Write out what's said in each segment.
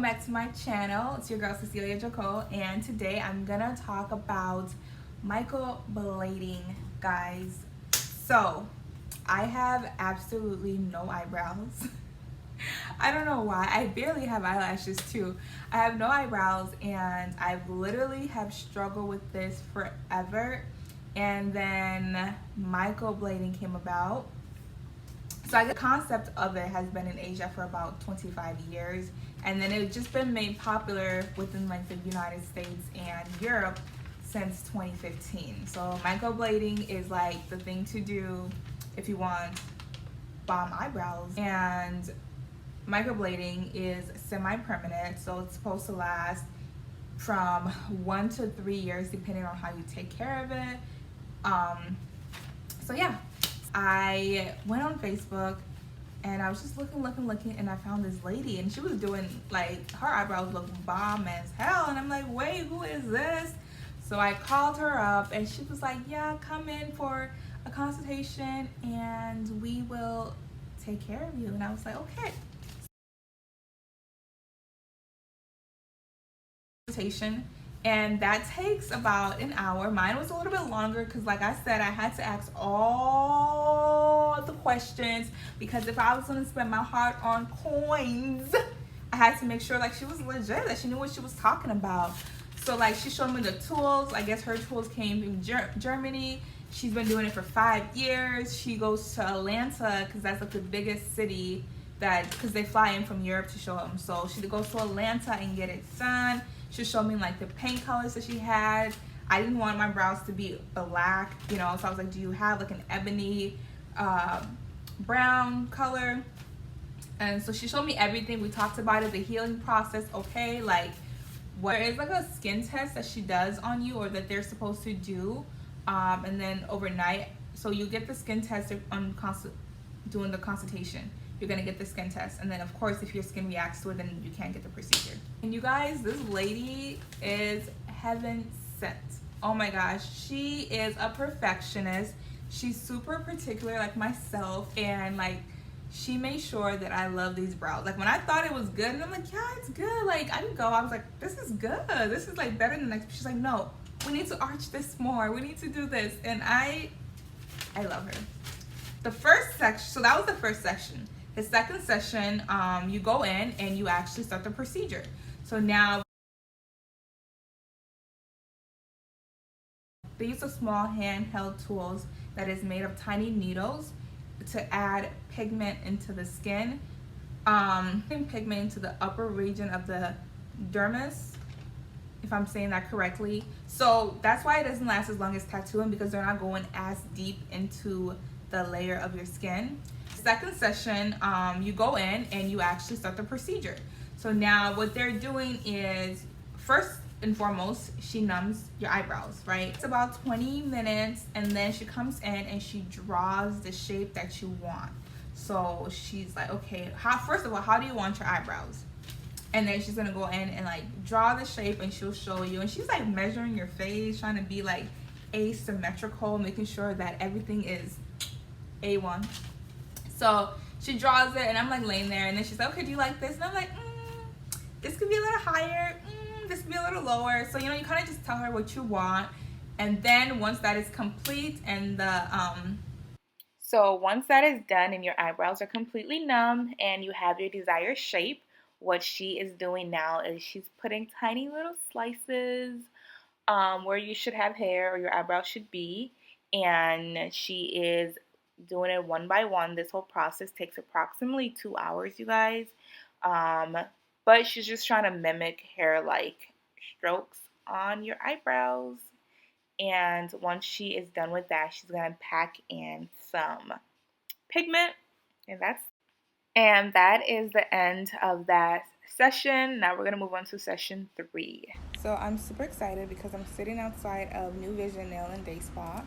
back to my channel. It's your girl Cecilia Jaco, and today I'm gonna talk about microblading, guys. So I have absolutely no eyebrows. I don't know why. I barely have eyelashes too. I have no eyebrows, and I've literally have struggled with this forever. And then microblading came about. So I guess the concept of it has been in Asia for about 25 years, and then it's just been made popular within like the United States and Europe since 2015. So microblading is like the thing to do if you want bomb eyebrows. And microblading is semi-permanent, so it's supposed to last from 1 to 3 years depending on how you take care of it. So yeah, I went on Facebook and I was just looking, and I found this lady, and she was doing like, her eyebrows look bomb as hell, and I'm like, wait, who is this? So I called her up, and she was like, yeah, come in for a consultation and we will take care of you. And I was like, okay. Consultation, and that takes about an hour. Mine was a little bit longer because, like I said, I had to ask all the questions, because if I was going to spend my hard-earned coins, I had to make sure like she was legit, that she knew what she was talking about. So like, she showed me the tools. I guess her tools came from Germany. She's been doing it for 5 years. She goes to Atlanta because that's like the biggest city, that because they fly in from Europe to show them. So she goes to Atlanta and get it done. She showed me like the paint colors that she had. I didn't want my brows to be black, you know, so I was like, do you have like an ebony brown color? And so she showed me everything. We talked about it, the healing process, okay, like what there is like a skin test that she does on you, or that they're supposed to do, and then overnight. So you get the skin test on doing the consultation. You're gonna get the skin test, and then of course if your skin reacts to it, then you can't get the procedure. And you guys, this lady is heaven sent. Oh my gosh, she is a perfectionist. She's super particular like myself, and like she made sure that I love these brows. Like when I thought it was good, and I'm like, yeah, it's good, like I didn't go, I was like, this is good, this is like better than the next. She's like, no, we need to arch this more, we need to do this. And I love her. The first section, so that was the first section. The second session, you go in and you actually start the procedure. So now they use a small handheld tools that is made of tiny needles to add pigment into the skin, pigment into the upper region of the dermis, if I'm saying that correctly. So that's why it doesn't last as long as tattooing, because they're not going as deep into the layer of your skin. Second session, you go in and you actually start the procedure. So now what they're doing is, first and foremost, she numbs your eyebrows, right? It's about 20 minutes, and then she comes in and she draws the shape that you want. So she's like, okay, first of all, how do you want your eyebrows? And then she's gonna go in and like draw the shape, and she'll show you. And she's like measuring your face, trying to be like asymmetrical, making sure that everything is A1. So she draws it, and I'm like laying there, and then she's like, okay, do you like this? And I'm like, this could be a little higher, this could be a little lower. So, you know, you kind of just tell her what you want. And then once that is complete, and so once that is done and your eyebrows are completely numb and you have your desired shape, what she is doing now is she's putting tiny little slices where you should have hair, or your eyebrows should be, and she is doing it one by one. This whole process takes approximately 2 hours, you guys. But she's just trying to mimic hair-like strokes on your eyebrows. And once she is done with that, she's gonna pack in some pigment, and that is the end of that session. Now we're gonna move on to session 3. So I'm super excited because I'm sitting outside of New Vision Nail and Day Spa,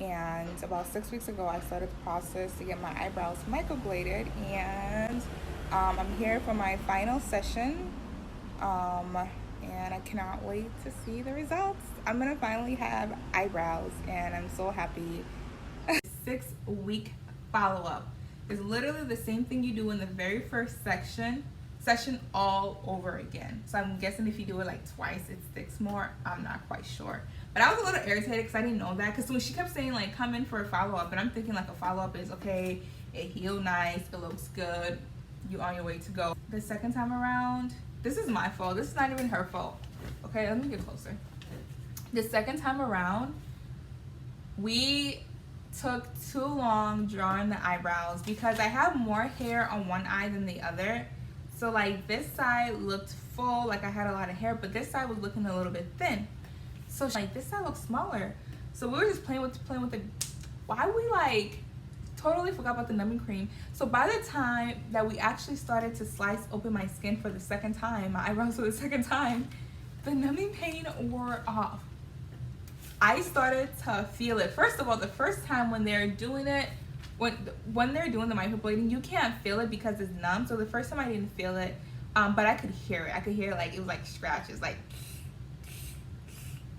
and about 6 weeks ago I started the process to get my eyebrows microbladed, and I'm here for my final session, and I cannot wait to see the results. I'm gonna finally have eyebrows, and I'm so happy. 6-week follow-up is literally the same thing you do in the very first section session all over again. So I'm guessing if you do it like twice, it sticks more. I'm not quite sure. But I was a little irritated because I didn't know that. Because when she kept saying like, come in for a follow-up, and I'm thinking like a follow-up is, okay, it healed nice, it looks good, you on your way to go. The second time around, this is my fault. This is not even her fault. Okay, let me get closer. The second time around, we took too long drawing the eyebrows because I have more hair on one eye than the other. So like this side looked full, like I had a lot of hair, but this side was looking a little bit thin. So like this side looks smaller. So we were just playing with the, why we like totally forgot about the numbing cream. So by the time that we actually started to slice open my skin for the second time, my eyebrows for the second time, the numbing pain wore off. I started to feel it. First of all, the first time when they're doing it, when they're doing the microblading, you can't feel it because it's numb. So the first time I didn't feel it, but I could hear it. I could hear like it was like scratches, like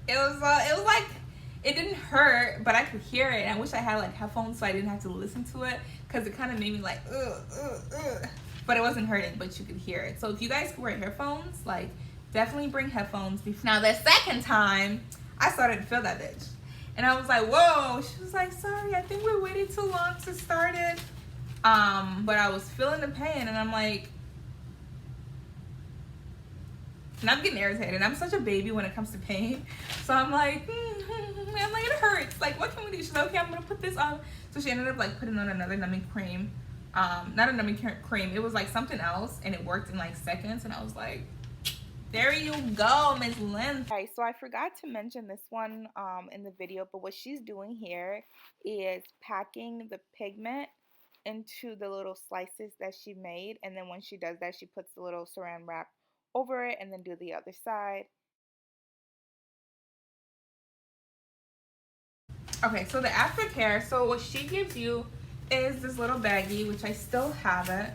it was like it didn't hurt, but I could hear it. And I wish I had like headphones so I didn't have to listen to it because it kind of made me like but it wasn't hurting, but you could hear it. So if you guys wear headphones, like definitely bring headphones. Now the second time, I started to feel that bitch. And I was like, whoa. She was like, sorry, I think we waited too long to start it. But I was feeling the pain and I'm like, and I'm getting irritated. I'm such a baby when it comes to pain. So I'm like, it hurts. Like, what can we do? She's like, okay, I'm gonna put this on. So she ended up like putting on another numbing cream. Not a numbing cream. It was like something else and it worked in like seconds. And I was like, there you go, Miss Lynn. Okay, so I forgot to mention this one in the video, but what she's doing here is packing the pigment into the little slices that she made, and then when she does that, she puts the little saran wrap over it and then do the other side. Okay, so the Aftercare, so what she gives you is this little baggie, which I still have it.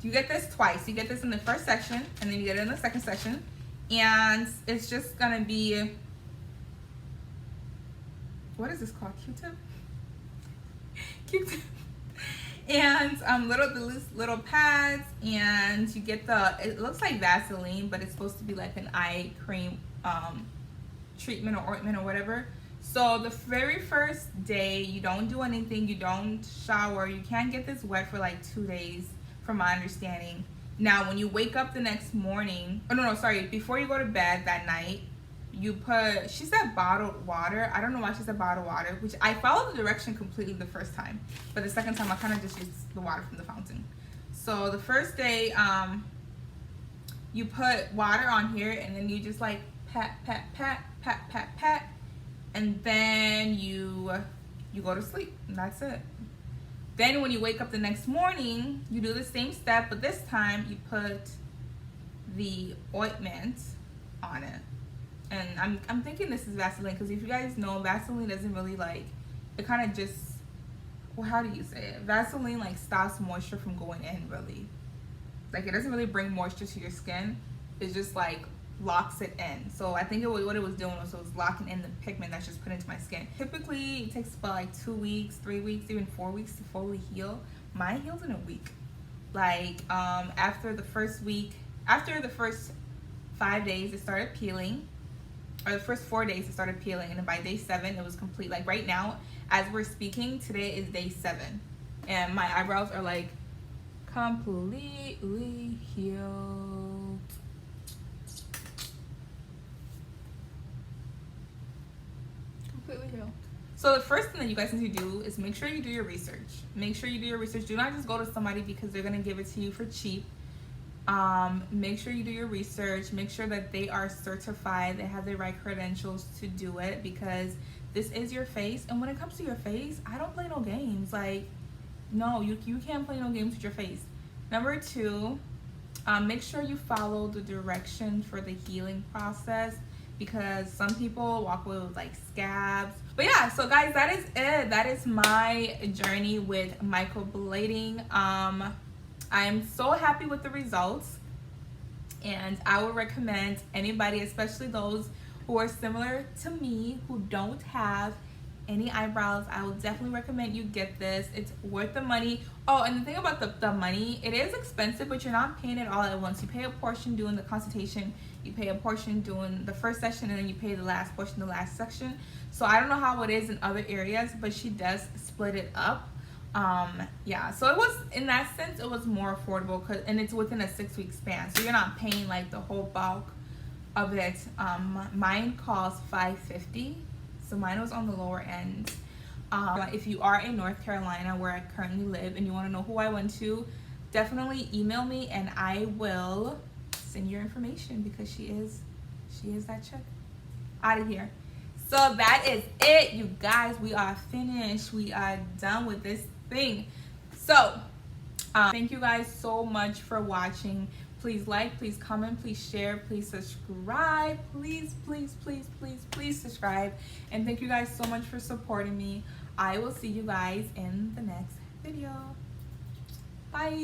You get this twice. You get this in the first section and then you get it in the second section. And it's just gonna be, what is this called? Q-tip? Q-tip. And little pads, and you get it looks like Vaseline, but it's supposed to be like an eye cream treatment or ointment or whatever. So the very first day, you don't do anything, you don't shower, you can't get this wet for like 2 days. From my understanding. Now, when you wake up the next morning, before you go to bed that night, you put, she said bottled water. I don't know why she said bottled water, which I followed the direction completely the first time. But the second time, I kind of just used the water from the fountain. So the first day, you put water on here and then you just like pat, pat, pat, pat, pat, pat. And then you go to sleep and that's it. Then when you wake up the next morning, you do the same step, but this time you put the ointment on it. And I'm thinking this is Vaseline, because if you guys know, Vaseline doesn't really like, it kind of just, well, how do you say it? Vaseline like stops moisture from going in really. Like it doesn't really bring moisture to your skin. It just like locks it in. So I think what it was doing was it was locking in the pigment that's just put into my skin. Typically it takes about like 2 weeks, 3 weeks, even 4 weeks to fully heal. Mine heals in a week. Like after the first 5 days it started peeling, or the first 4 days it started peeling, and then by day 7 it was complete. Like right now as we're speaking, today is day 7 and my eyebrows are like completely healed. So the first thing that you guys need to do is make sure you do your research. Make sure you do your research. Do not just go to somebody because they're going to give it to you for cheap. Make sure you do your research. Make sure that they are certified, they have the right credentials to do it, because this is your face. And when it comes to your face, I don't play no games. Like, no, you can't play no games with your face. Number 2, make sure you follow the directions for the healing process, because some people walk away with like scabs. But yeah, so guys, that is it. That is my journey with microblading. I'm so happy with the results, and I would recommend anybody, especially those who are similar to me, who don't have any eyebrows, I will definitely recommend you get this. It's worth the money. Oh, and the thing about the money, it is expensive, but you're not paying it all at once. You pay a portion doing the consultation, you pay a portion doing the first session, and then you pay the last portion, the last section. So I don't know how it is in other areas, but she does split it up. Yeah, so it was, in that sense, it was more affordable, and it's within a 6-week span, so you're not paying like the whole bulk of it. Mine cost $550, so mine was on the lower end. If you are in North Carolina, where I currently live, and you want to know who I went to, definitely email me and I will send your information, because she is that chick. Out of here. So that is it, you guys. We are finished. We are done with this thing. So thank you guys so much for watching. Please like, please comment, please share, please subscribe. Please subscribe. And thank you guys so much for supporting me. I will see you guys in the next video. Bye.